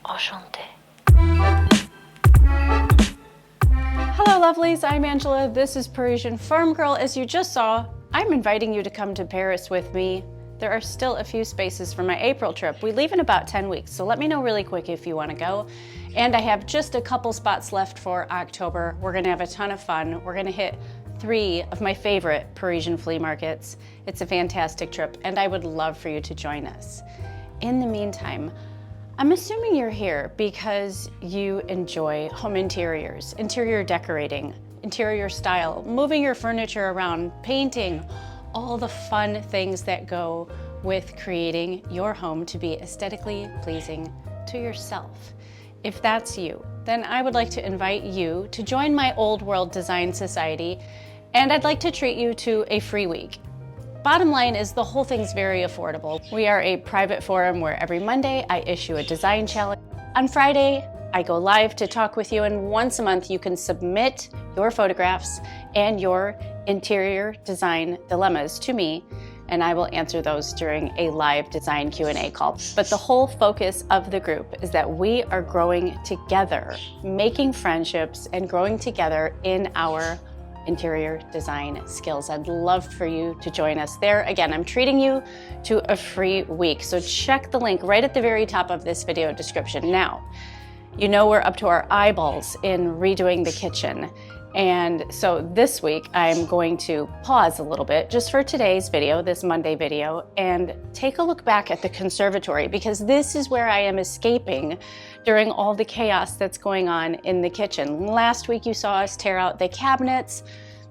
Enchantée. Hello lovelies, I'm Angela. This is Parisienne Farmgirl. As you just saw, I'm inviting you to come to Paris with me. There are still a few spaces for my April trip. We leave in about 10 weeks, so let me know really quick if you want to go. And I have just a couple spots left for October. We're going to have a ton of fun. We're going to hit 3 of my favorite Parisian flea markets. It's a fantastic trip, and I would love for you to join us. In the meantime, I'm assuming you're here because you enjoy home interiors, interior decorating, interior style, moving your furniture around, painting, all the fun things that go with creating your home to be aesthetically pleasing to yourself. If that's you, then I would like to invite you to join my Old World Design Society, and I'd like to treat you to a free week. Bottom line is the whole thing's very affordable. We are a private forum where every Monday I issue a design challenge. On Friday, I go live to talk with you, and once a month you can submit your photographs and your interior design dilemmas to me, and I will answer those during a live design Q&A call. But the whole focus of the group is that we are growing together, making friendships and growing together in our interior design skills. I'd love for you to join us there. Again, I'm treating you to a free week, so check the link right at the very top of this video description. Now, you know we're up to our eyeballs in redoing the kitchen. And so this week I'm going to pause a little bit just for today's video, this Monday video, and take a look back at the conservatory, because this is where I am escaping during all the chaos that's going on in the kitchen. Last week you saw us tear out the cabinets.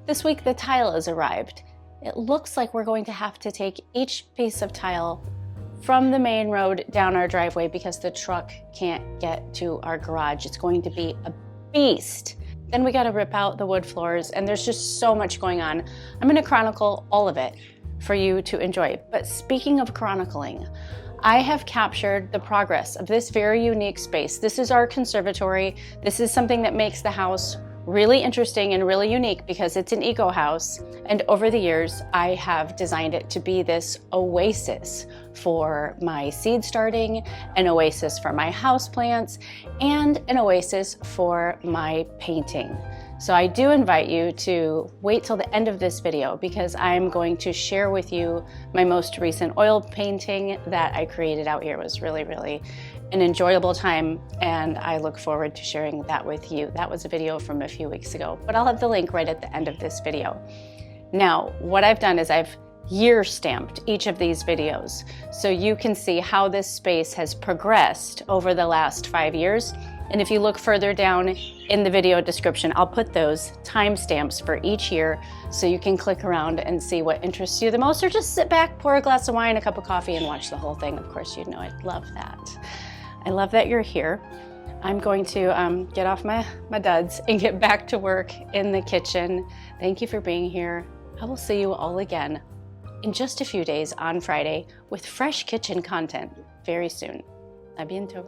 This week the tile has arrived. It looks like we're going to have to take each piece of tile from the main road down our driveway because the truck can't get to our garage. It's going to be a beast. Then we got to rip out the wood floors, and there's just so much going on. I'm going to chronicle all of it for you to enjoy. But speaking of chronicling, I have captured the progress of this very unique space. This is our conservatory. This is something that makes the house really interesting and really unique because it's an eco house. And over the years, I have designed it to be this oasis for my seed starting, an oasis for my houseplants, and an oasis for my painting. So I do invite you to wait till the end of this video because I'm going to share with you my most recent oil painting that I created out here. It was really an enjoyable time, and I look forward to sharing that with you. That was a video from a few weeks ago, but I'll have the link right at the end of this video. Now, what I've done is I've year stamped each of these videos so you can see how this space has progressed over the last 5 years. And if you look further down in the video description, I'll put those timestamps for each year so you can click around and see what interests you the most, or just sit back, pour a glass of wine, a cup of coffee, and watch the whole thing. Of course, you know I'd love that. I love that you're here. I'm going to get off my duds and get back to work in the kitchen. Thank you for being here. I will see you all again in just a few days on Friday with fresh kitchen content very soon. A bientôt.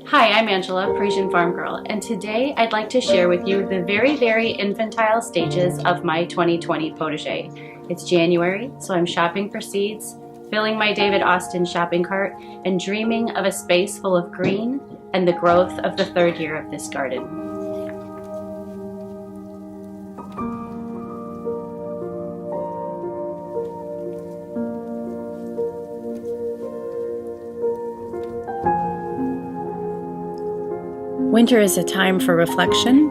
Hi, I'm Angela, Parisienne Farmgirl, and today I'd like to share with you the very infantile stages of my 2020 potager. It's January, so I'm shopping for seeds, filling my David Austin shopping cart, and dreaming of a space full of green and the growth of the 3rd year of this garden. Winter is a time for reflection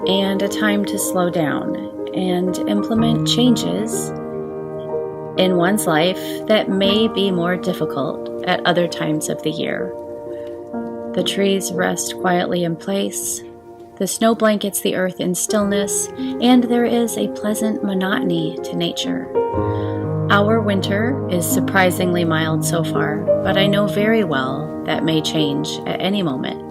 and a time to slow down and implement changes in one's life that may be more difficult at other times of the year. The trees rest quietly in place, the snow blankets the earth in stillness, and there is a pleasant monotony to nature. Our winter is surprisingly mild so far, but I know very well that may change at any moment,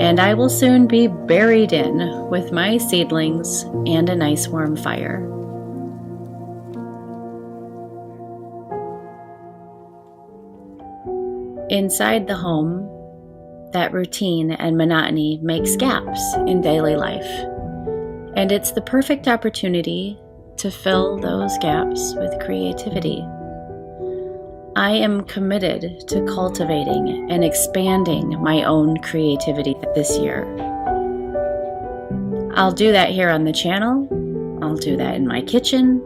and I will soon be buried in with my seedlings and a nice warm fire. Inside the home, that routine and monotony makes gaps in daily life, and it's the perfect opportunity to fill those gaps with creativity. I am committed to cultivating and expanding my own creativity this year. I'll do that here on the channel, I'll do that in my kitchen,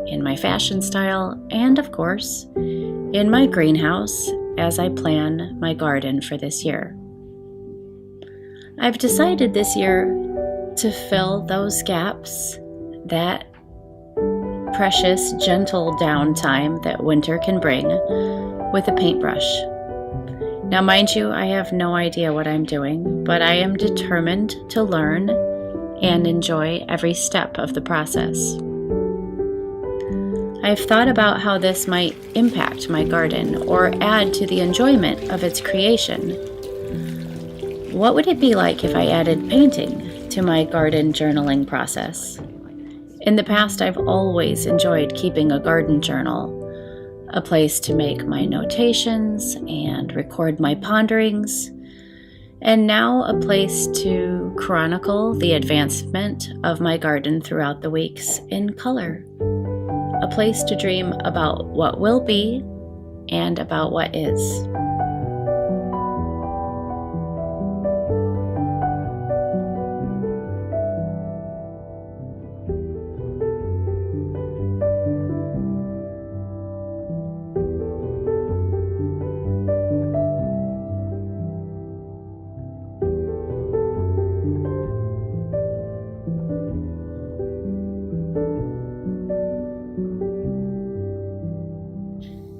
in my fashion style, and of course, in my greenhouse as I plan my garden for this year. I've decided this year to fill those gaps, that precious, gentle downtime that winter can bring, with a paintbrush. Now, mind you, I have no idea what I'm doing, but I am determined to learn and enjoy every step of the process. I've thought about how this might impact my garden or add to the enjoyment of its creation. What would it be like if I added painting to my garden journaling process? In the past, I've always enjoyed keeping a garden journal, a place to make my notations and record my ponderings, and now a place to chronicle the advancement of my garden throughout the weeks in color. A place to dream about what will be and about what is.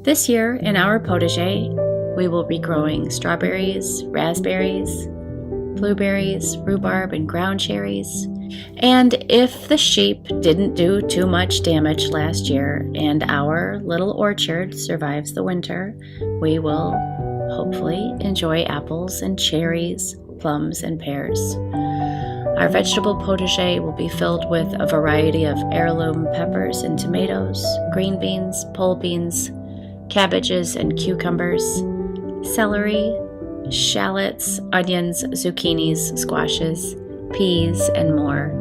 This year, in our potager, we will be growing strawberries, raspberries, blueberries, rhubarb, and ground cherries. And if the sheep didn't do too much damage last year and our little orchard survives the winter, we will hopefully enjoy apples and cherries, plums, and pears. Our vegetable potager will be filled with a variety of heirloom peppers and tomatoes, green beans, pole beans, cabbages and cucumbers, celery, shallots, onions, zucchinis, squashes, peas, and more.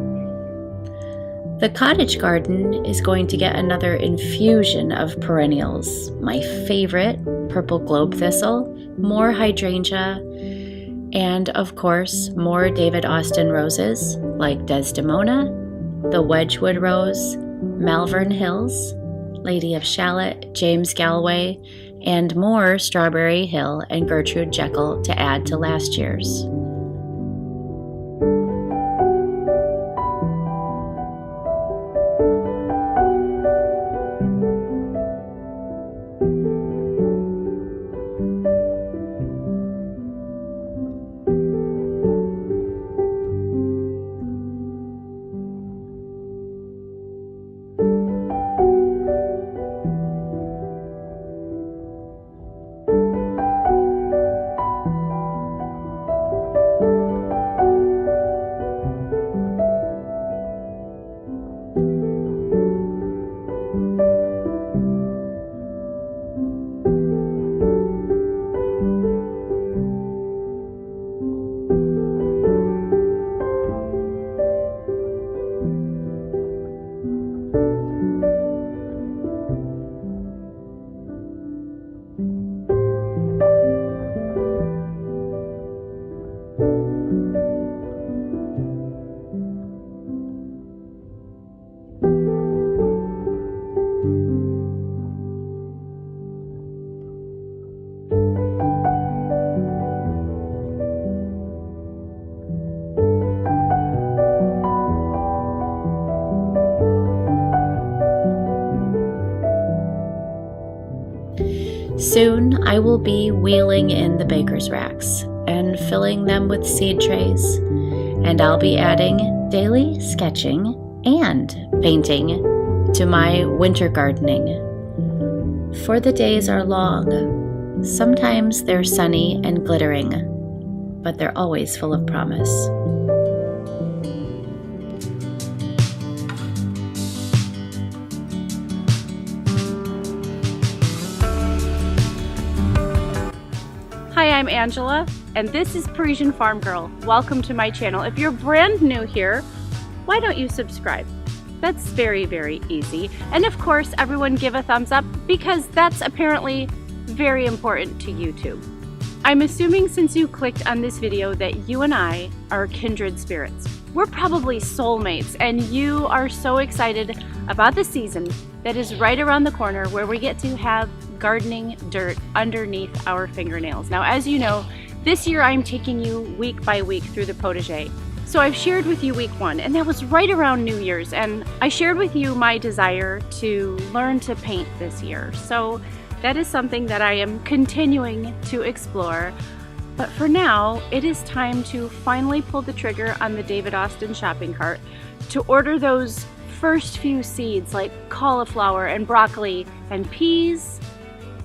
The cottage garden is going to get another infusion of perennials. My favorite, purple globe thistle, more hydrangea, and of course, more David Austin roses like Desdemona, the Wedgwood rose, Malvern Hills, Lady of Shalott, James Galway, and more Strawberry Hill and Gertrude Jekyll to add to last year's. Soon I will be wheeling in the baker's racks and filling them with seed trays, and I'll be adding daily sketching and painting to my winter gardening. For the days are long. Sometimes they're sunny and glittering, but they're always full of promise. Hi, I'm Angela, and this is Parisienne Farmgirl. Welcome to my channel. If you're brand new here, why don't you subscribe? That's very, very easy. And of course, everyone give a thumbs up because that's apparently very important to YouTube. I'm assuming since you clicked on this video that you and I are kindred spirits. We're probably soulmates, and you are so excited about the season that is right around the corner where we get to have gardening dirt underneath our fingernails. Now, as you know, this year I'm taking you week by week through the potager. So I've shared with you week 1, and that was right around New Year's, and I shared with you my desire to learn to paint this year. So that is something that I am continuing to explore. But for now, it is time to finally pull the trigger on the David Austin shopping cart to order those first few seeds like cauliflower and broccoli and peas,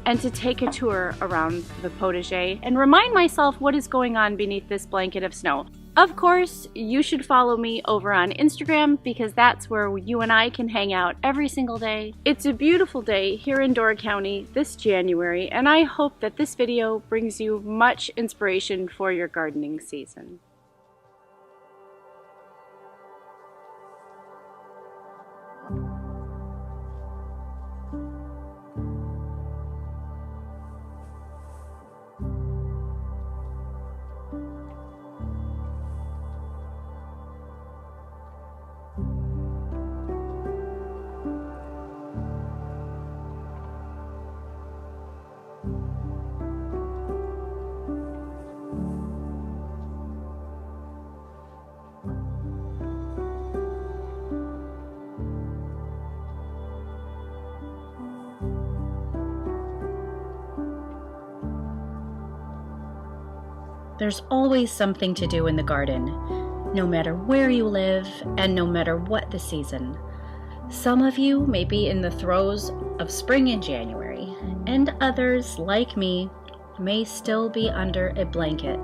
and to take a tour around the potager and remind myself what is going on beneath this blanket of snow. Of course, you should follow me over on Instagram because that's where you and I can hang out every single day. It's a beautiful day here in Door County this January, and I hope that this video brings you much inspiration for your gardening season. There's always something to do in the garden, no matter where you live and no matter what the season. Some of you may be in the throes of spring in January, and others, like me, may still be under a blanket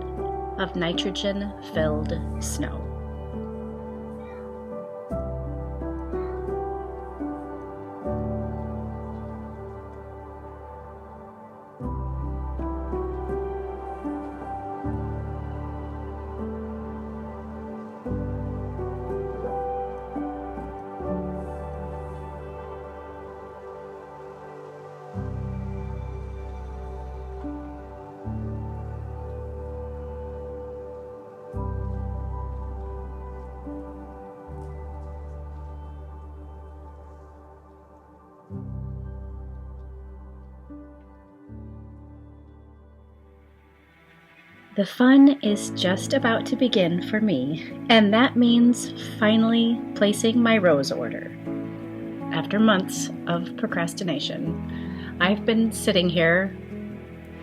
of nitrogen-filled snow. The fun is just about to begin for me, and that means finally placing my rose order. After months of procrastination, I've been sitting here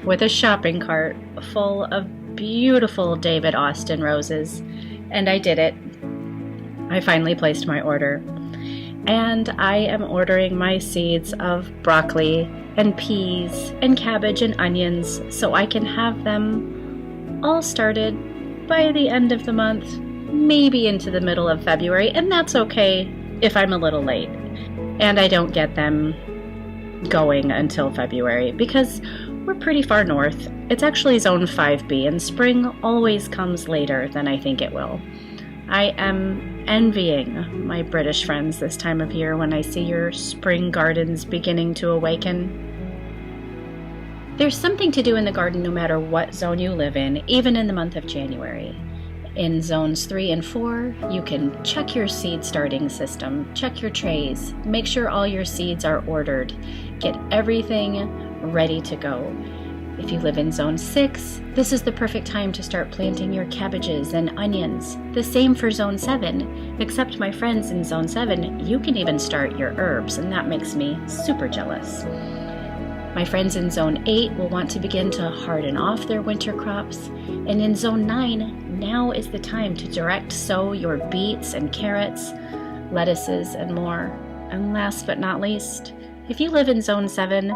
with a shopping cart full of beautiful David Austin roses, and I did it. I finally placed my order, and I am ordering my seeds of broccoli and peas and cabbage and onions so I can have them all started by the end of the month, maybe into the middle of February, and that's okay if I'm a little late and I don't get them going until February because we're pretty far north. It's actually zone 5B, and spring always comes later than I think it will. I am envying my British friends this time of year when I see your spring gardens beginning to awaken. There's something to do in the garden no matter what zone you live in, even in the month of January. In zones 3 and 4, you can check your seed starting system, check your trays, make sure all your seeds are ordered, get everything ready to go. If you live in zone 6, this is the perfect time to start planting your cabbages and onions. The same for zone 7, except my friends in zone 7, you can even start your herbs, and that makes me super jealous. My friends in Zone 8 will want to begin to harden off their winter crops, and in Zone 9, now is the time to direct sow your beets and carrots, lettuces, and more. And last but not least, if you live in Zone 7,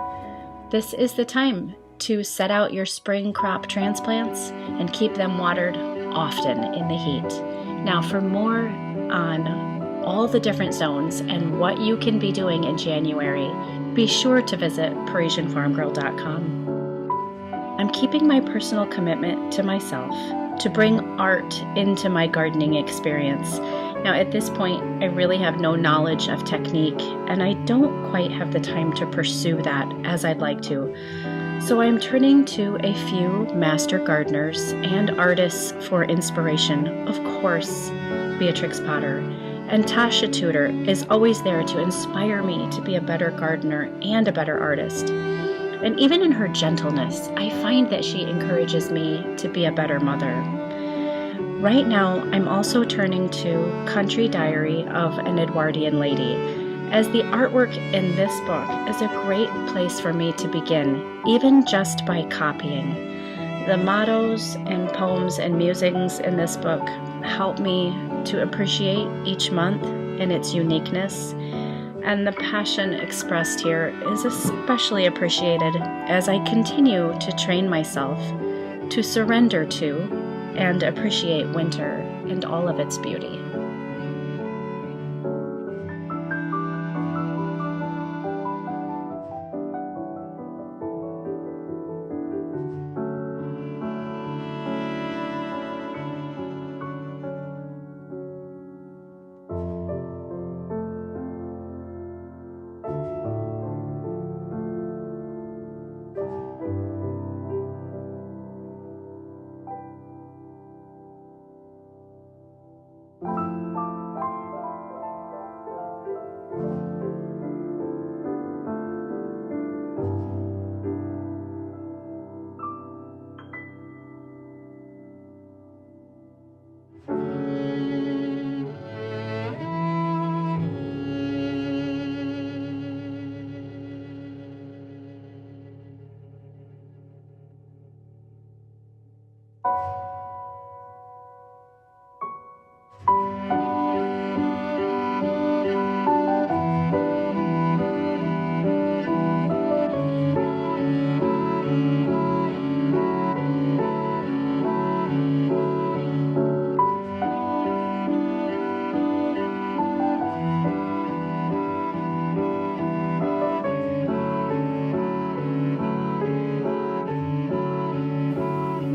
this is the time to set out your spring crop transplants and keep them watered often in the heat. Now, for more on all the different zones and what you can be doing in January, be sure to visit ParisienneFarmgirl.com. I'm keeping my personal commitment to myself to bring art into my gardening experience. Now, at this point, I really have no knowledge of technique, and I don't quite have the time to pursue that as I'd like to. So I'm turning to a few master gardeners and artists for inspiration. Of course, Beatrix Potter. And Tasha Tudor is always there to inspire me to be a better gardener and a better artist. And even in her gentleness, I find that she encourages me to be a better mother. Right now, I'm also turning to Country Diary of an Edwardian Lady, as the artwork in this book is a great place for me to begin, even just by copying. The mottos and poems and musings in this book help me to appreciate each month and its uniqueness, and the passion expressed here is especially appreciated as I continue to train myself to surrender to and appreciate winter and all of its beauty.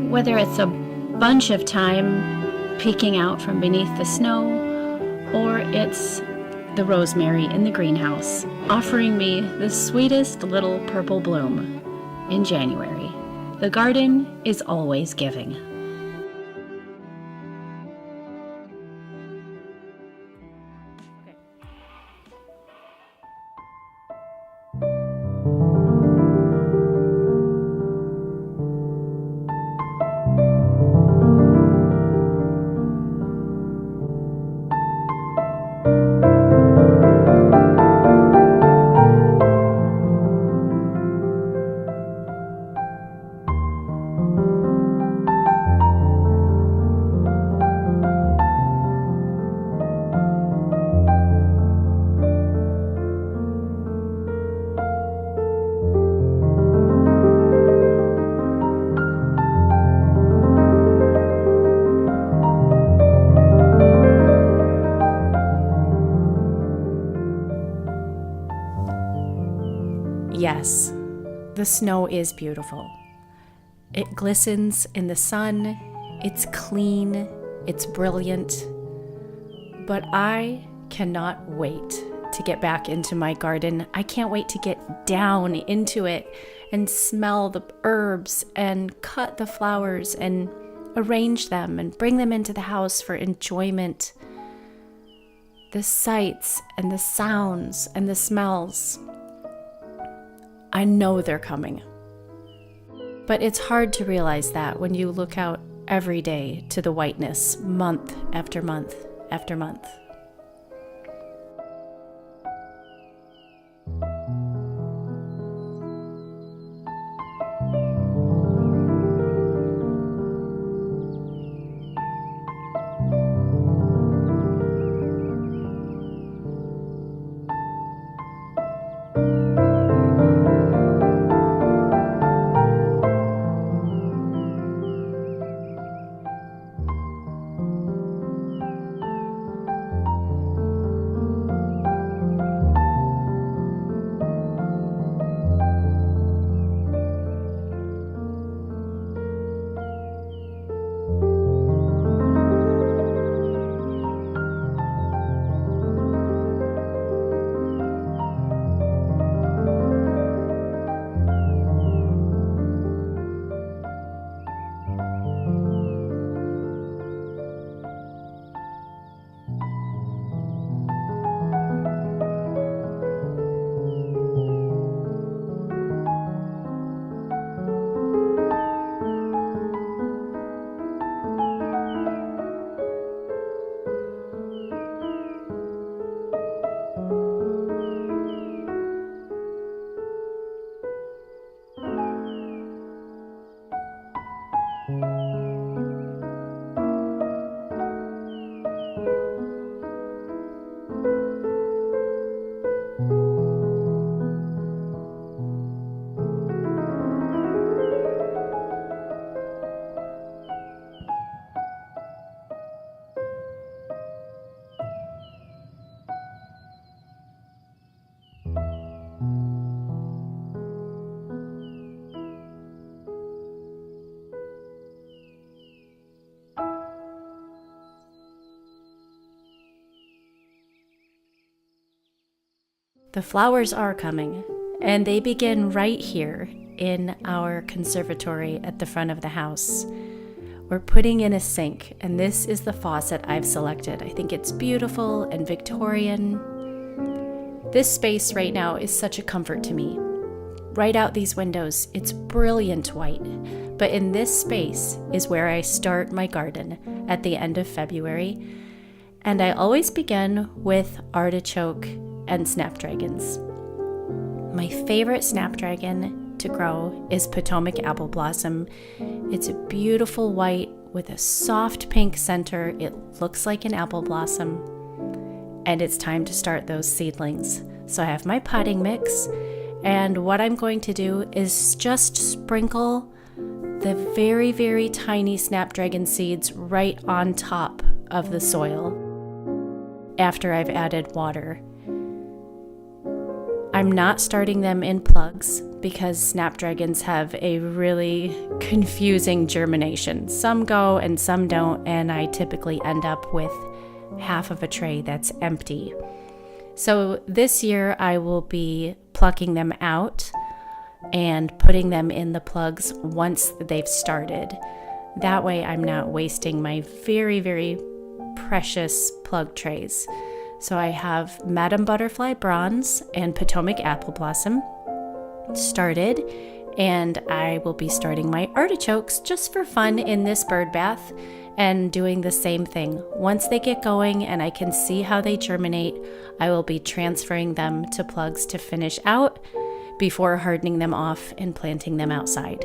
Whether it's a bunch of thyme peeking out from beneath the snow, or it's the rosemary in the greenhouse offering me the sweetest little purple bloom in January, the garden is always giving. Yes, the snow is beautiful. It glistens in the sun, it's clean, it's brilliant. But I cannot wait to get back into my garden. I can't wait to get down into it and smell the herbs and cut the flowers and arrange them and bring them into the house for enjoyment. The sights and the sounds and the smells. I know they're coming. But it's hard to realize that when you look out every day to the whiteness, month after month after month. The flowers are coming, and they begin right here in our conservatory at the front of the house. We're putting in a sink, and this is the faucet I've selected. I think it's beautiful and Victorian. This space right now is such a comfort to me. Right out these windows, it's brilliant white, but in this space is where I start my garden at the end of February, and I always begin with artichoke and snapdragons. My favorite snapdragon to grow is Potomac apple blossom. It's a beautiful white with a soft pink center. It looks like an apple blossom, and it's time to start those seedlings. So I have my potting mix, and what I'm going to do is just sprinkle the very, very tiny snapdragon seeds right on top of the soil after I've added water. I'm not starting them in plugs because snapdragons have a really confusing germination. Some go and some don't, and I typically end up with half of a tray that's empty. So this year I will be plucking them out and putting them in the plugs once they've started. That way I'm not wasting my very, very precious plug trays. So I have Madame Butterfly Bronze and Potomac Apple Blossom started, and I will be starting my artichokes just for fun in this bird bath and doing the same thing. Once they get going and I can see how they germinate, I will be transferring them to plugs to finish out before hardening them off and planting them outside.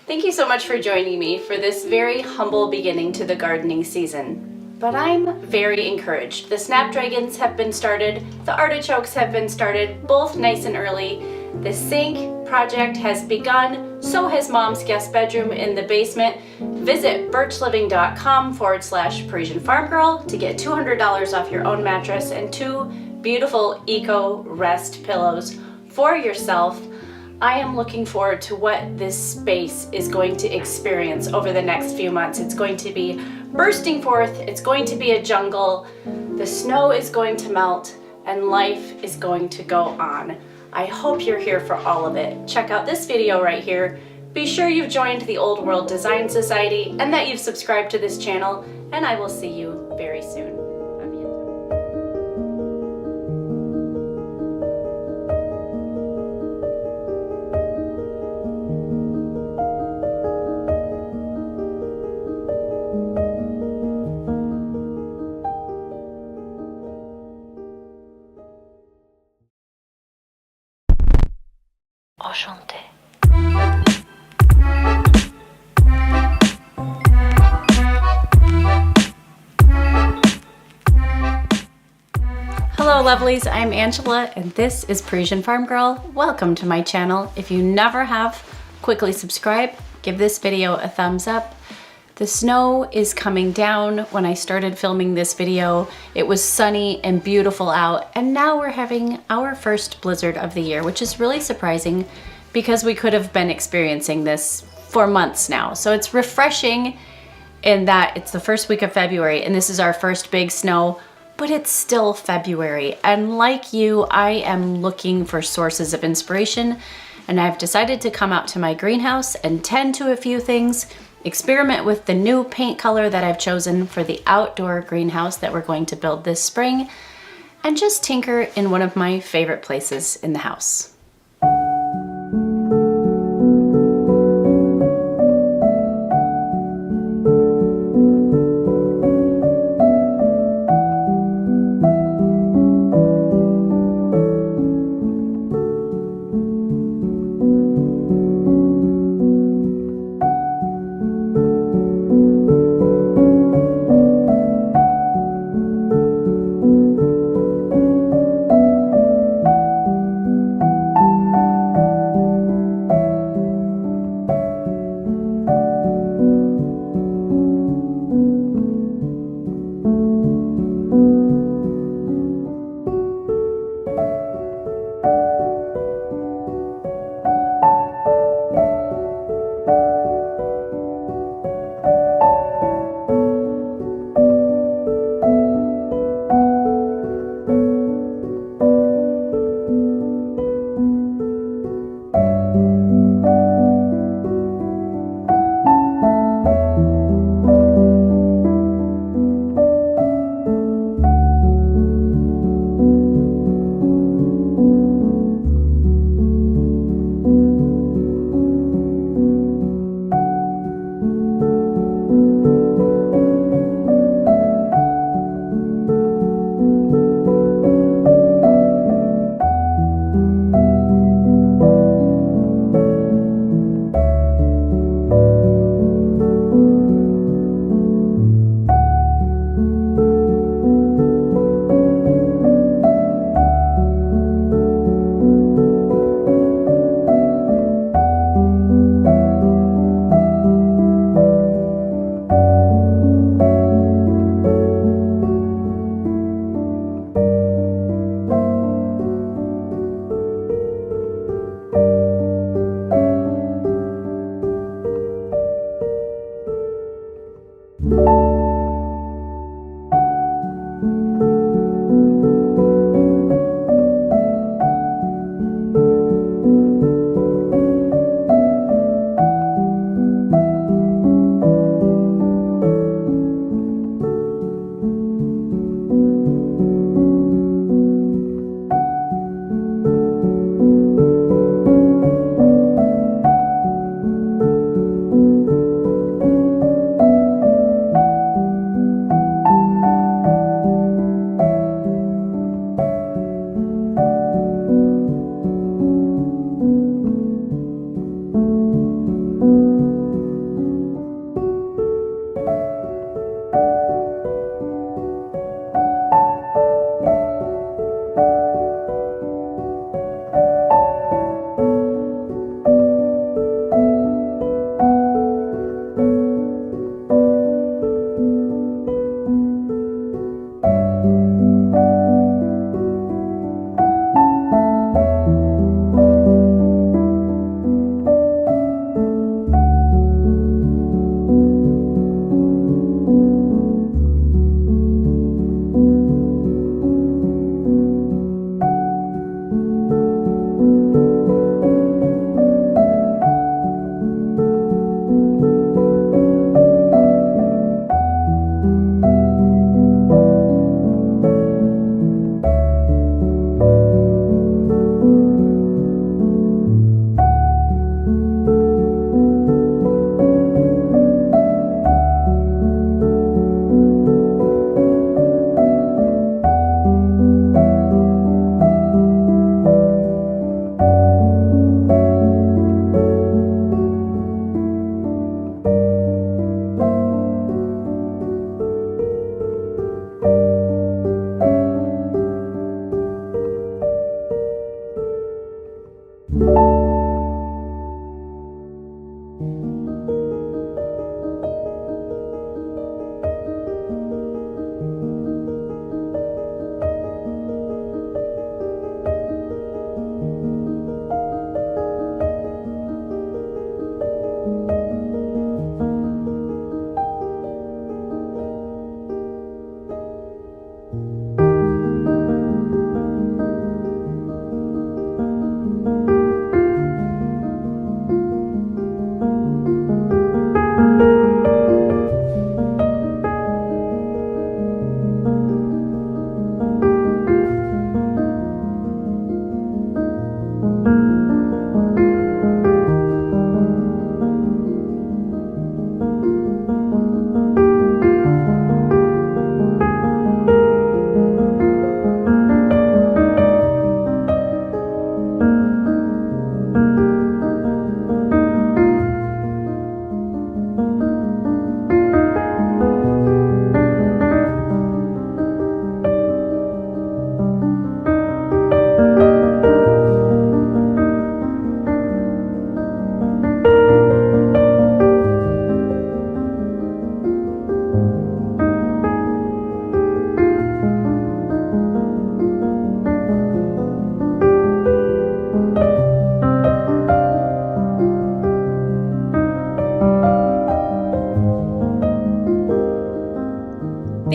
Thank you so much for joining me for this very humble beginning to the gardening season. But I'm very encouraged. The snapdragons have been started, the artichokes have been started, both nice and early. The sink project has begun, so has Mom's guest bedroom in the basement. Visit birchliving.com/Parisienne Farmgirl to get $200 off your own mattress and 2 beautiful eco rest pillows for yourself. I am looking forward to what this space is going to experience over the next few months. It's going to be bursting forth, it's going to be a jungle, the snow is going to melt, and life is going to go on. I hope you're here for all of it. Check out this video right here. Be sure you've joined the Old World Design Society and that you've subscribed to this channel, and I will see you very soon. Enchanté. Hello Hello lovelies, I'm Angela and this is Parisienne Farmgirl. Welcome to my channel. If you never have, quickly subscribe, give this video a thumbs up. The snow is coming down. When I started filming this video, it was sunny and beautiful out, and now we're having our first blizzard of the year, which is really surprising because we could have been experiencing this for months now. So it's refreshing in that it's the first week of February and this is our first big snow, but it's still February. And like you, I am looking for sources of inspiration, and I've decided to come out to my greenhouse and tend to a few things, experiment with the new paint color that I've chosen for the outdoor greenhouse that we're going to build this spring, and just tinker in one of my favorite places in the house.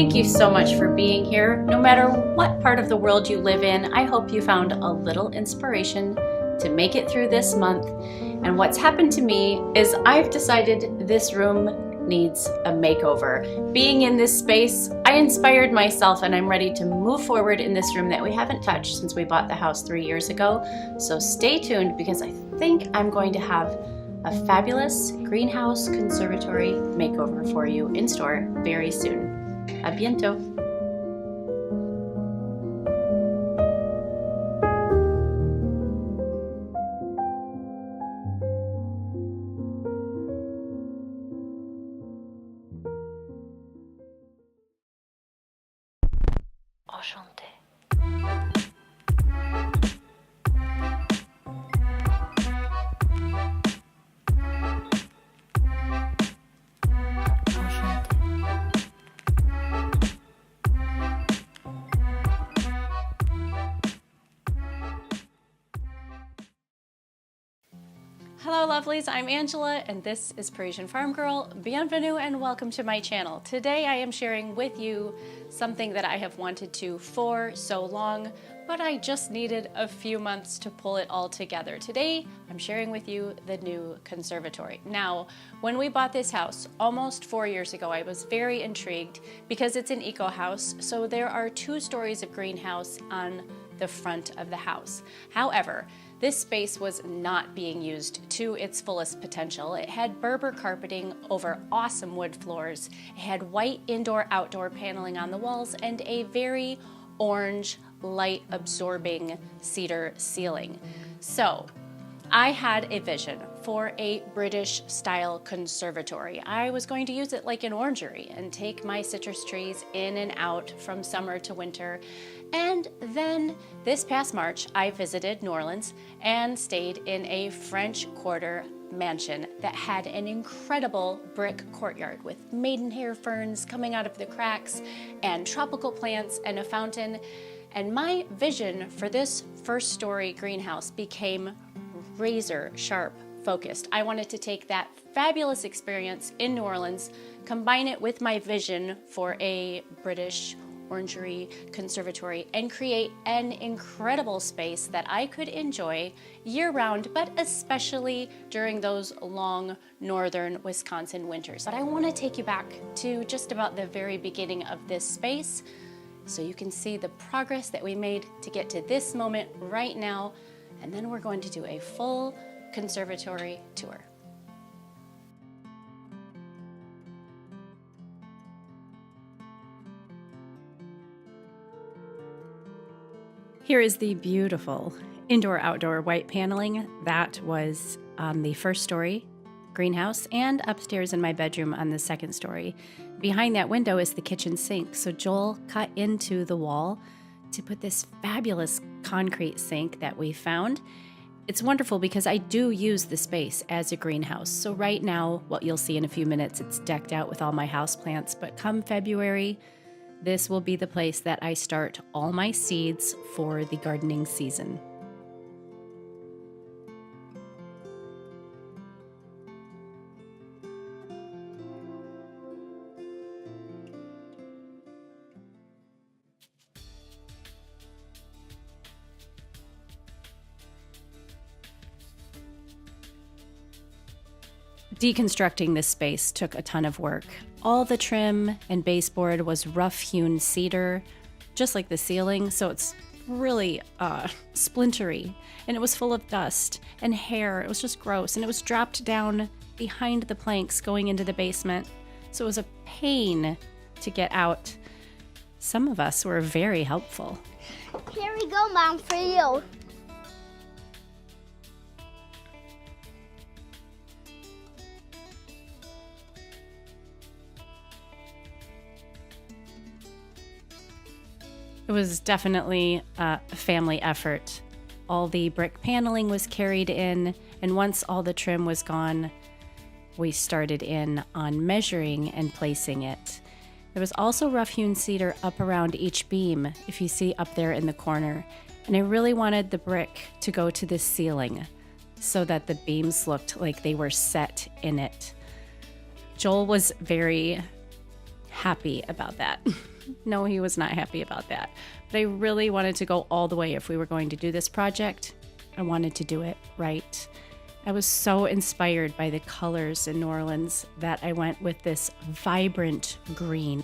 Thank you so much for being here. No matter what part of the world you live in, I hope you found a little inspiration to make it through this month. And what's happened to me is I've decided this room needs a makeover. Being in this space, I inspired myself, and I'm ready to move forward in this room that we haven't touched since we bought the house 3 years ago. So stay tuned, because I think I'm going to have a fabulous greenhouse conservatory makeover for you in store very soon. A bientôt. Enchanté. Hello lovelies, I'm Angela and this is Parisienne Farmgirl. Bienvenue and welcome to my channel. Today I am sharing with you something that I have wanted to for so long, but I just needed a few months to pull it all together. Today I'm sharing with you the new conservatory. Now, when we bought this house almost 4 years ago, I was very intrigued because it's an eco house, so there are 2 stories of greenhouse on the front of the house. However, this space was not being used to its fullest potential. It had Berber carpeting over awesome wood floors. It had white indoor-outdoor paneling on the walls and a very orange, light-absorbing cedar ceiling. So, I had a vision for a British-style conservatory. I was going to use it like an orangery and take my citrus trees in and out from summer to winter. And then this past March, I visited New Orleans and stayed in a French Quarter mansion that had an incredible brick courtyard with maidenhair ferns coming out of the cracks and tropical plants and a fountain. And my vision for this first story greenhouse became razor sharp focused. I wanted to take that fabulous experience in New Orleans, combine it with my vision for a British orangery conservatory, and create an incredible space that I could enjoy year-round, but especially during those long northern Wisconsin winters. But I want to take you back to just about the very beginning of this space so you can see the progress that we made to get to this moment right now, and then we're going to do a full conservatory tour. Here is the beautiful indoor-outdoor white paneling that was on the first story greenhouse and upstairs in my bedroom on the second story. Behind that window is the kitchen sink. So Joel cut into the wall to put this fabulous concrete sink that we found. It's wonderful because I do use the space as a greenhouse. So right now, what you'll see in a few minutes, it's decked out with all my houseplants, but come February, this will be the place that I start all my seeds for the gardening season. Deconstructing this space took a ton of work. All the trim and baseboard was rough-hewn cedar, just like the ceiling, so it's really splintery, and it was full of dust and hair. It was just gross, and it was dropped down behind the planks going into the basement, so it was a pain to get out. Some of us were very helpful. Here we go, Mom, for you. It was definitely a family effort. All the brick paneling was carried in, and once all the trim was gone, we started in on measuring and placing it. There was also rough-hewn cedar up around each beam, if you see up there in the corner. And I really wanted the brick to go to the ceiling so that the beams looked like they were set in it. Joel was very happy about that. No, he was not happy about that. But I really wanted to go all the way if we were going to do this project. I wanted to do it right. I was so inspired by the colors in New Orleans that I went with this vibrant green.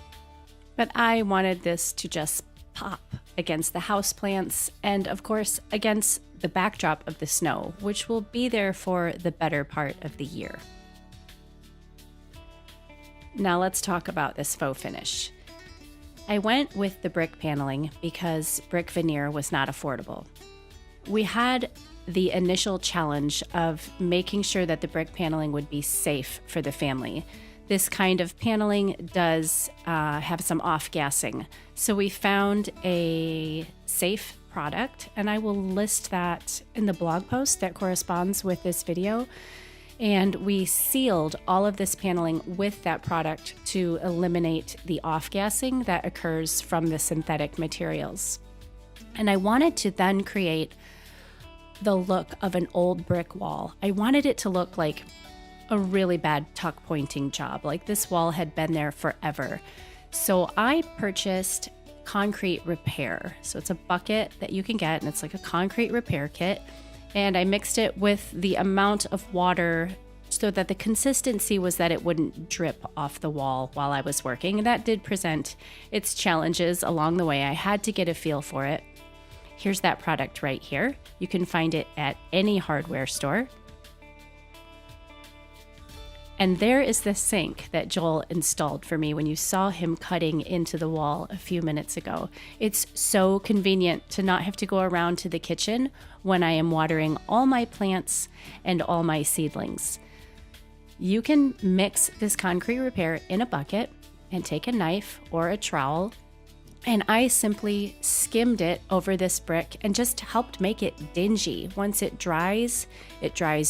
But I wanted this to just pop against the houseplants and, of course, against the backdrop of the snow, which will be there for the better part of the year. Now let's talk about this faux finish. I went with the brick paneling because brick veneer was not affordable. We had the initial challenge of making sure that the brick paneling would be safe for the family. This kind of paneling does have some off-gassing. So we found a safe product, and I will list that in the blog post that corresponds with this video. And we sealed all of this paneling with that product to eliminate the off-gassing that occurs from the synthetic materials. And I wanted to then create the look of an old brick wall. I wanted it to look like a really bad tuck pointing job, like this wall had been there forever. So I purchased concrete repair. So it's a bucket that you can get, and it's like a concrete repair kit. And I mixed it with the amount of water so that the consistency was that it wouldn't drip off the wall while I was working. And that did present its challenges along the way. I had to get a feel for it. Here's that product right here. You can find it at any hardware store. And there is the sink that Joel installed for me when you saw him cutting into the wall a few minutes ago. It's so convenient to not have to go around to the kitchen when I am watering all my plants and all my seedlings. You can mix this concrete repair in a bucket and take a knife or a trowel, and I simply skimmed it over this brick and just helped make it dingy. Once it dries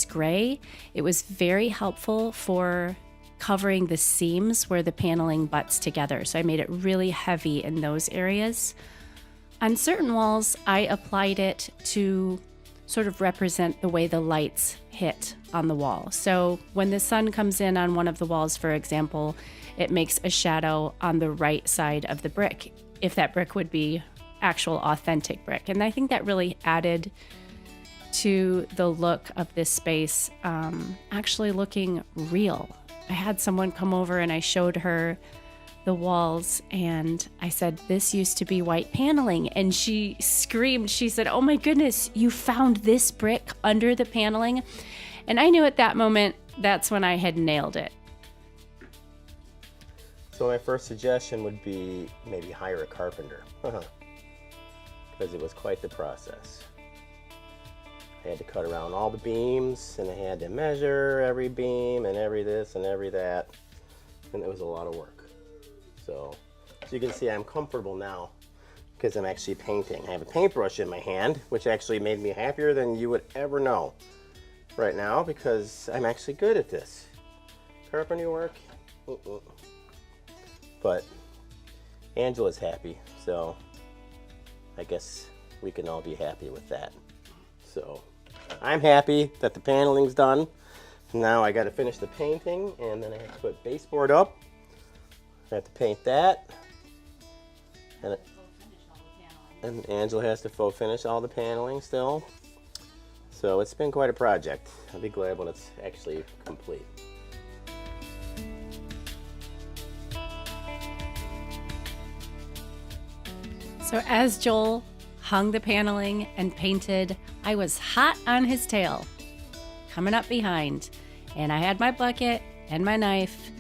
gray. It was very helpful for covering the seams where the paneling butts together. So I made it really heavy in those areas. On certain walls, I applied it to sort of represent the way the lights hit on the wall. So when the sun comes in on one of the walls, for example, it makes a shadow on the right side of the brick, if that brick would be actual authentic brick. And I think that really added to the look of this space, actually looking real. I had someone come over and I showed her the walls and I said, "This used to be white paneling." And she screamed. She said, "Oh my goodness, you found this brick under the paneling?" And I knew at that moment, that's when I had nailed it. So my first suggestion would be maybe hire a carpenter, because it was quite the process. I had to cut around all the beams, and I had to measure every beam and every this and every that, and it was a lot of work. So as you can see, I'm comfortable now because I'm actually painting. I have a paintbrush in my hand, which actually made me happier than you would ever know right now because I'm actually good at this. Carpentry work, but Angela's happy, so I guess we can all be happy with that. So I'm happy that the paneling's done. Now I got to finish the painting, and then I have to put baseboard up. I have to paint that, and Angela has to faux finish all the paneling still. So it's been quite a project. I'll be glad when it's actually complete. So as Joel hung the paneling and painted, I was hot on his tail, coming up behind. And I had my bucket and my knife,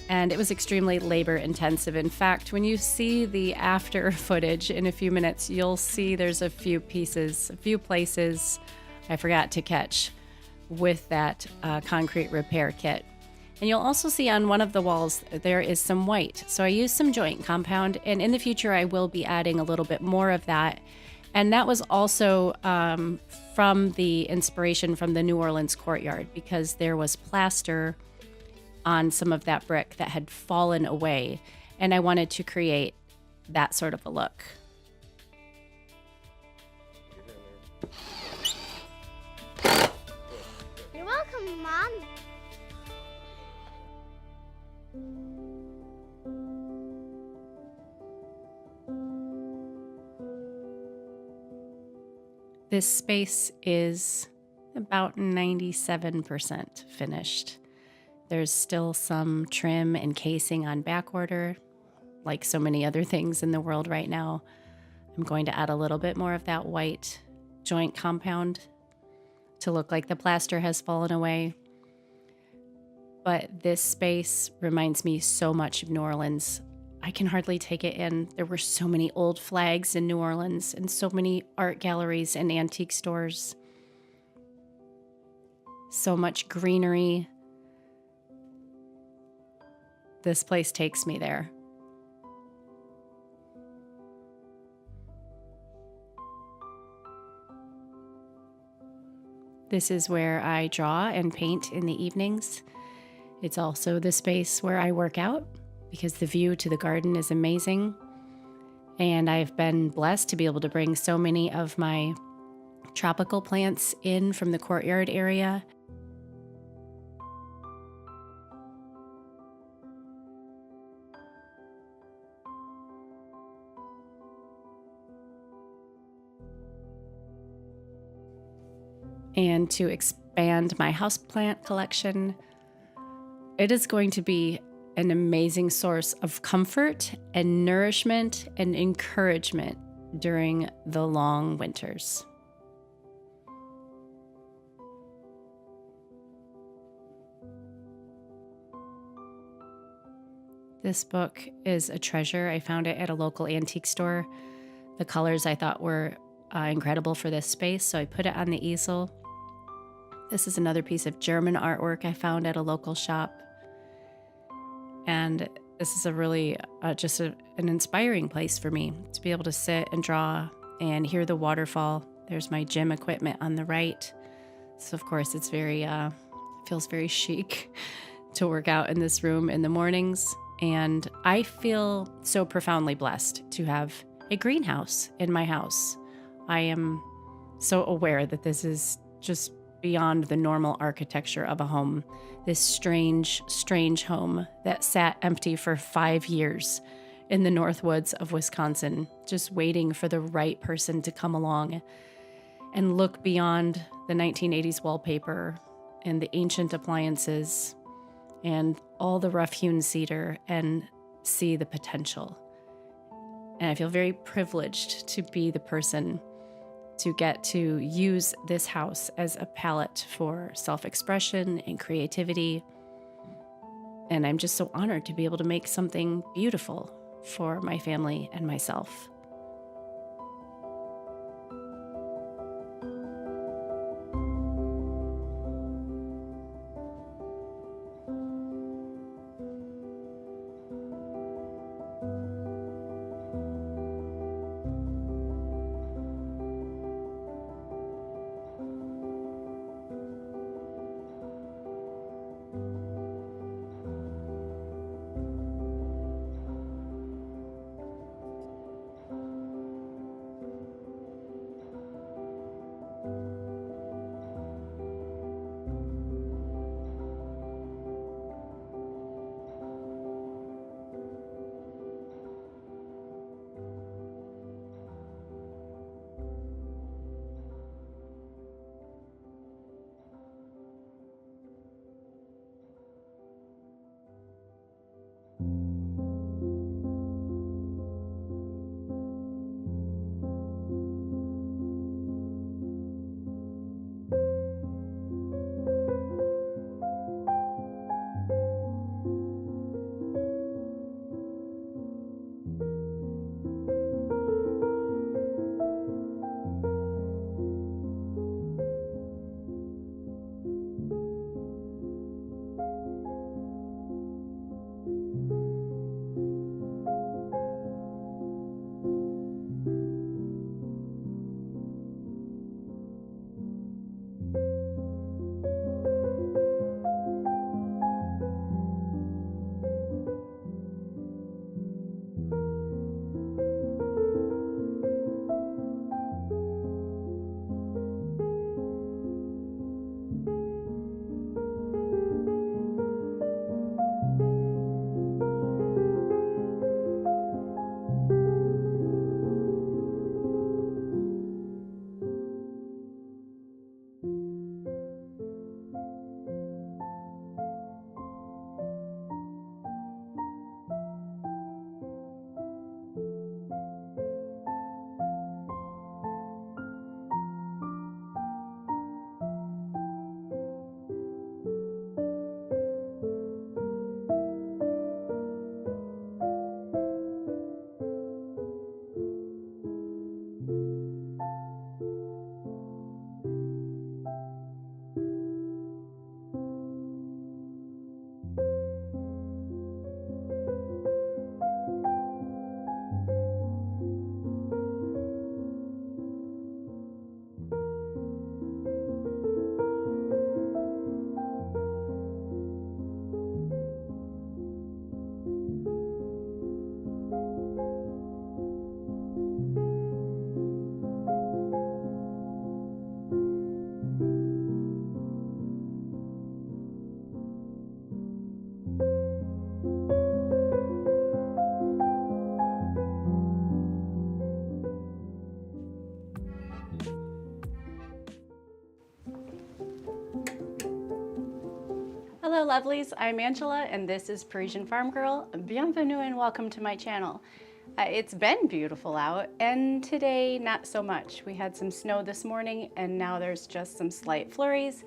and it was extremely labor intensive. In fact, when you see the after footage in a few minutes, you'll see there's a few places I forgot to catch with that concrete repair kit. And you'll also see on one of the walls there is some white. So I used some joint compound, and in the future I will be adding a little bit more of that. And that was also from the inspiration from the New Orleans courtyard, because there was plaster on some of that brick that had fallen away, and I wanted to create that sort of a look. You're welcome, Mom. This space is about 97% finished. There's still some trim and casing on back order, like so many other things in the world right now. I'm going to add a little bit more of that white joint compound to look like the plaster has fallen away. But this space reminds me so much of New Orleans. I can hardly take it in. There were so many old flags in New Orleans and so many art galleries and antique stores. So much greenery. This place takes me there. This is where I draw and paint in the evenings. It's also the space where I work out because the view to the garden is amazing. And I've been blessed to be able to bring so many of my tropical plants in from the courtyard area. And to expand my houseplant collection, it is going to be an amazing source of comfort and nourishment and encouragement during the long winters. This book is a treasure. I found it at a local antique store. The colors I thought were incredible for this space, so I put it on the easel. This is another piece of German artwork I found at a local shop. And this is a really an inspiring place for me to be able to sit and draw and hear the waterfall. There's my gym equipment on the right. So of course it's feels very chic to work out in this room in the mornings. And I feel so profoundly blessed to have a greenhouse in my house. I am so aware that this is just beyond the normal architecture of a home. This strange, strange home that sat empty for 5 years in the North Woods of Wisconsin, just waiting for the right person to come along and look beyond the 1980s wallpaper and the ancient appliances and all the rough-hewn cedar and see the potential. And I feel very privileged to be the person to get to use this house as a palette for self-expression and creativity. And I'm just so honored to be able to make something beautiful for my family and myself. Hello lovelies, I'm Angela and this is Parisienne Farmgirl. Bienvenue and welcome to my channel. It's been beautiful out and today not so much. We had some snow this morning and now there's just some slight flurries.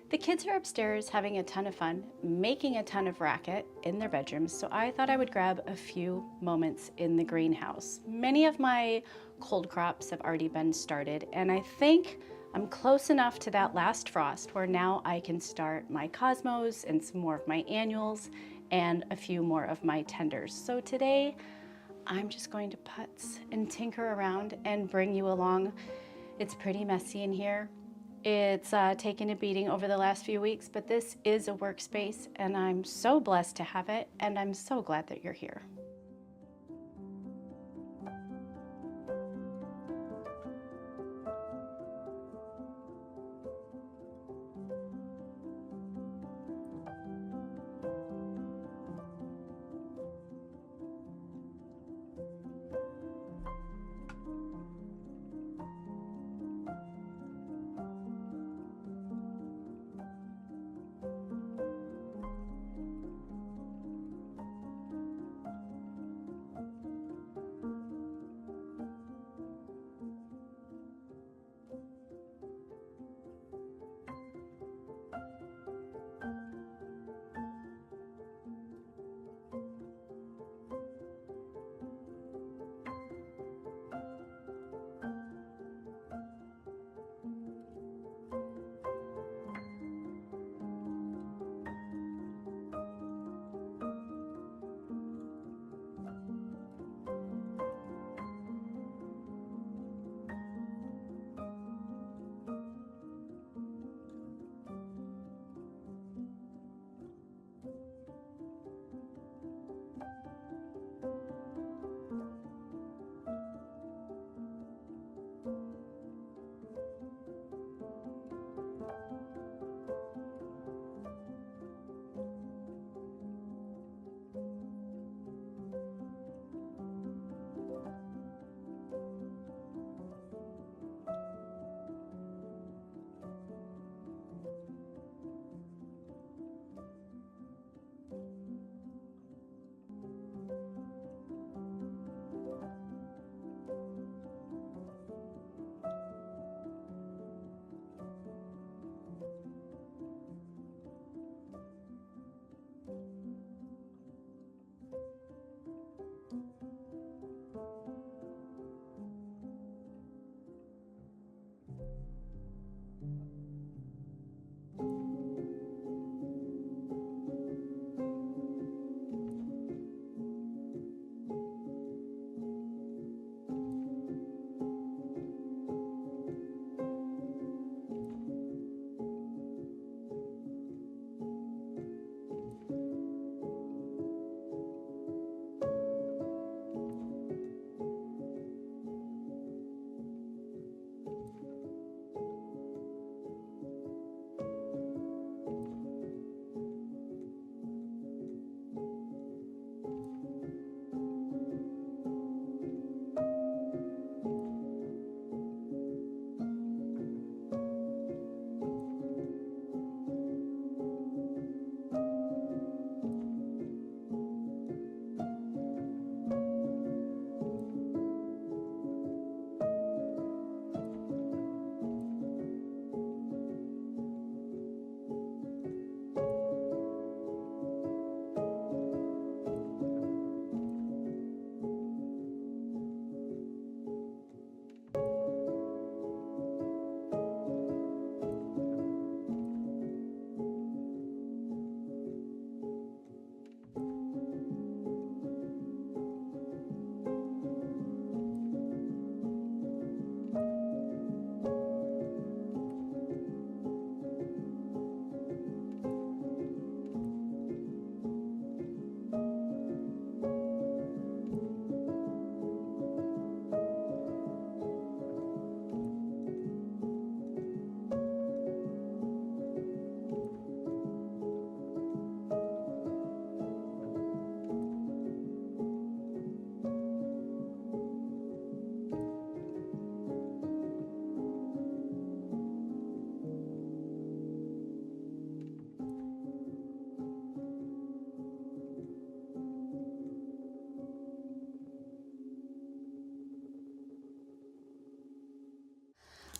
The kids are upstairs having a ton of fun, making a ton of racket in their bedrooms, so I thought I would grab a few moments in the greenhouse. Many of my cold crops have already been started and I think I'm close enough to that last frost where now I can start my cosmos and some more of my annuals and a few more of my tenders. So today I'm just going to putz and tinker around and bring you along. It's pretty messy in here. It's taken a beating over the last few weeks, but this is a workspace and I'm so blessed to have it and I'm so glad that you're here.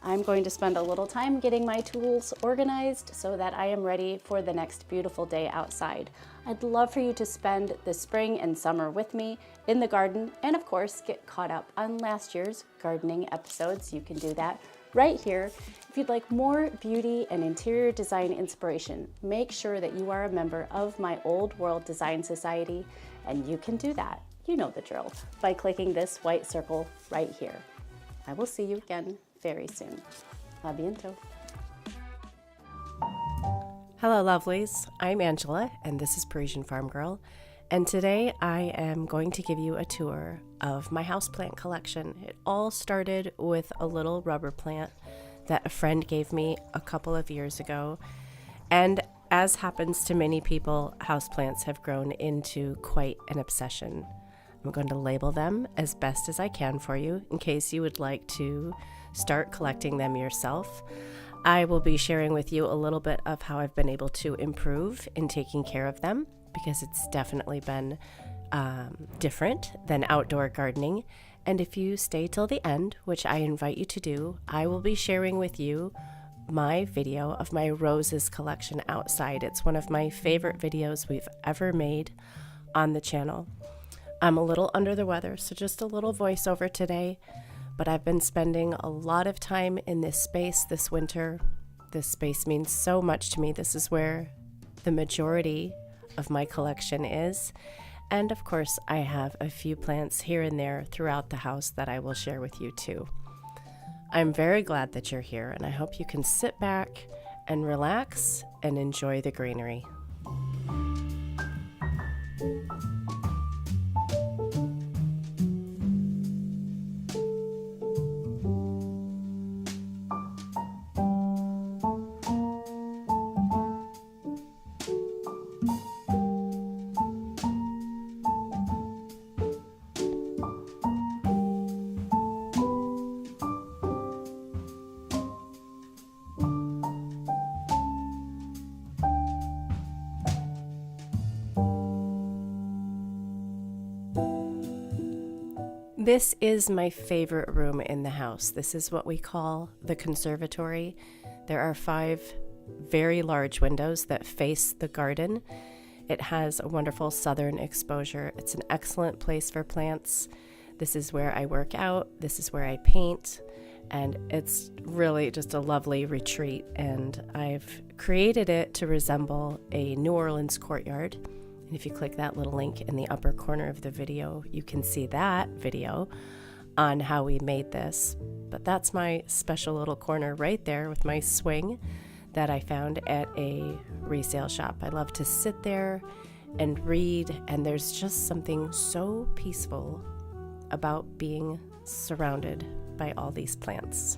I'm going to spend a little time getting my tools organized so that I am ready for the next beautiful day outside. I'd love for you to spend the spring and summer with me in the garden, and of course get caught up on last year's gardening episodes. You can do that right here. If you'd like more beauty and interior design inspiration, make sure that you are a member of my Old World Design Society, and you can do that, you know the drill, by clicking this white circle right here. I will see you again very soon. A bientôt. Hello lovelies, I'm Angela and this is Parisienne Farmgirl, and today I am going to give you a tour of my houseplant collection. It all started with a little rubber plant that a friend gave me a couple of years ago, and as happens to many people, houseplants have grown into quite an obsession. I'm going to label them as best as I can for you in case you would like to start collecting them yourself. I will be sharing with you a little bit of how I've been able to improve in taking care of them, because it's definitely been different than outdoor gardening. And if you stay till the end, which I invite you to do, I will be sharing with you my video of my roses collection outside. It's one of my favorite videos we've ever made on the channel. I'm a little under the weather, so just a little voiceover today. But I've been spending a lot of time in this space this winter. This space means so much to me. This is where the majority of my collection is. And of course, I have a few plants here and there throughout the house that I will share with you too. I'm very glad that you're here, and I hope you can sit back and relax and enjoy the greenery. This is my favorite room in the house. This is what we call the conservatory. There are 5 very large windows that face the garden. It has a wonderful southern exposure. It's an excellent place for plants. This is where I work out. This is where I paint. And it's really just a lovely retreat. And I've created it to resemble a New Orleans courtyard. And if you click that little link in the upper corner of the video, you can see that video on how we made this. But that's my special little corner right there with my swing that I found at a resale shop. I love to sit there and read, and there's just something so peaceful about being surrounded by all these plants.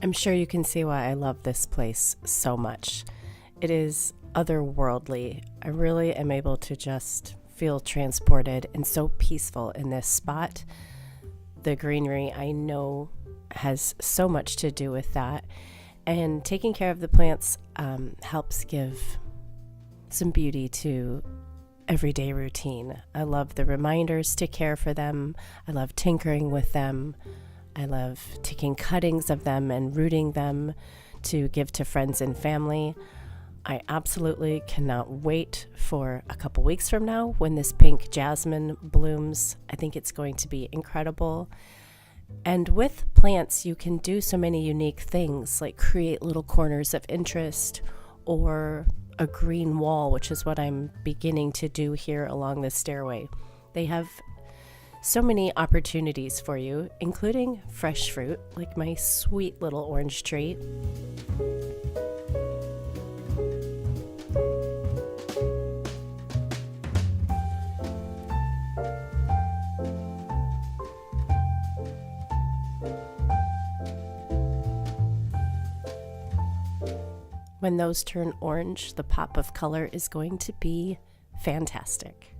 I'm sure you can see why I love this place so much. It is otherworldly. I really am able to just feel transported and so peaceful in this spot. The greenery, I know, has so much to do with that. And taking care of the plants helps give some beauty to everyday routine. I love the reminders to care for them. I love tinkering with them. I love taking cuttings of them and rooting them to give to friends and family. I absolutely cannot wait for a couple weeks from now when this pink jasmine blooms. I think it's going to be incredible. And with plants, you can do so many unique things, like create little corners of interest or a green wall, which is what I'm beginning to do here along the stairway. They have so many opportunities for you, including fresh fruit, like my sweet little orange tree. When those turn orange, the pop of color is going to be fantastic.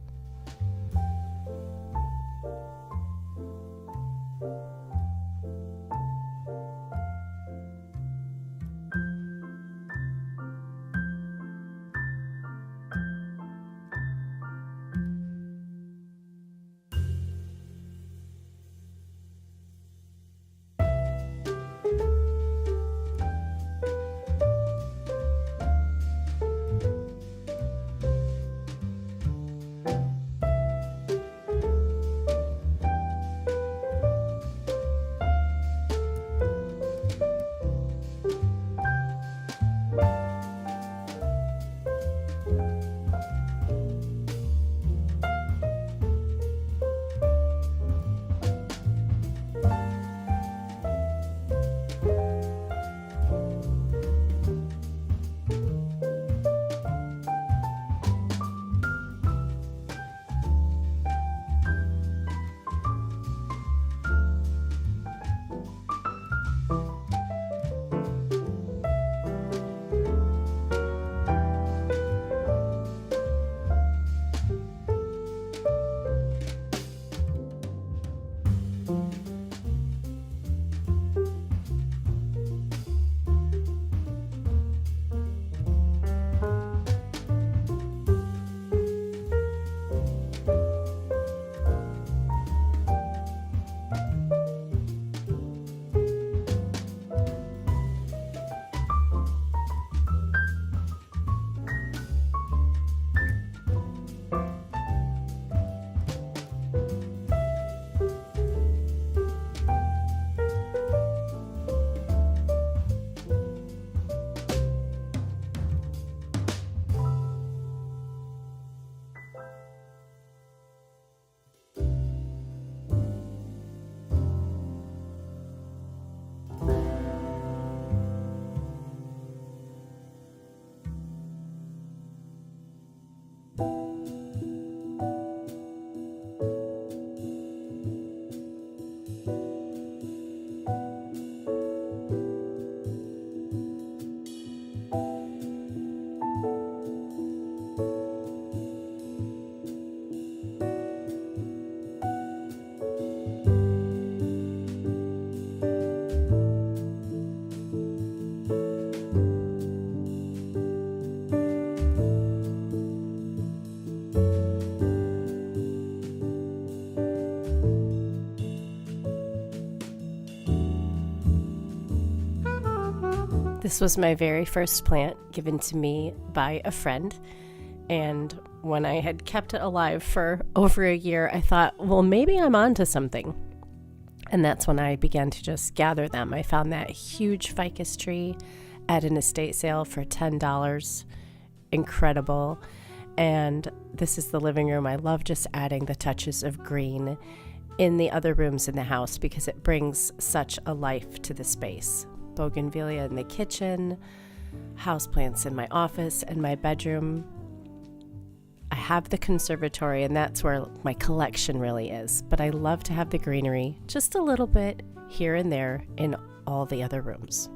This was my very first plant given to me by a friend, and when I had kept it alive for over a year, I thought, well, maybe I'm onto something. And that's when I began to just gather them. I found that huge ficus tree at an estate sale for $10. Incredible. And this is the living room. I love just adding the touches of green in the other rooms in the house because it brings such a life to the space. Bougainvillea in the kitchen, houseplants in my office and my bedroom. I have the conservatory, and that's where my collection really is, but I love to have the greenery just a little bit here and there in all the other rooms.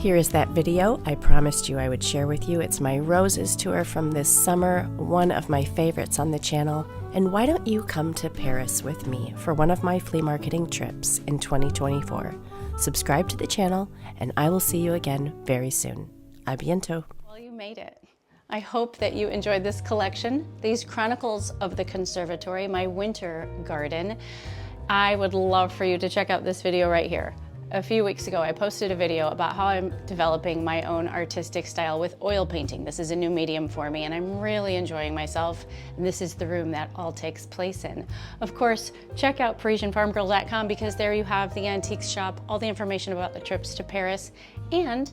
Here is that video I promised you I would share with you. It's my roses tour from this summer, one of my favorites on the channel. And why don't you come to Paris with me for one of my flea marketing trips in 2024? Subscribe to the channel, and I will see you again very soon. A bientôt. Well, you made it. I hope that you enjoyed this collection, these Chronicles of the Conservatory, my winter garden. I would love for you to check out this video right here. A few weeks ago, I posted a video about how I'm developing my own artistic style with oil painting. This is a new medium for me, and I'm really enjoying myself. And this is the room that all takes place in. Of course, check out ParisienneFarmgirl.com because there you have the antiques shop, all the information about the trips to Paris, and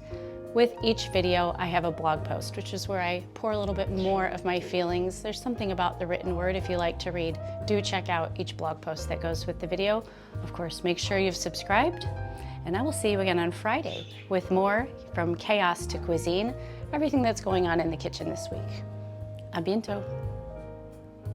with each video, I have a blog post, which is where I pour a little bit more of my feelings. There's something about the written word if you like to read. Do check out each blog post that goes with the video. Of course, make sure you've subscribed. And I will see you again on Friday with more from chaos to cuisine, everything that's going on in the kitchen this week. A bientôt.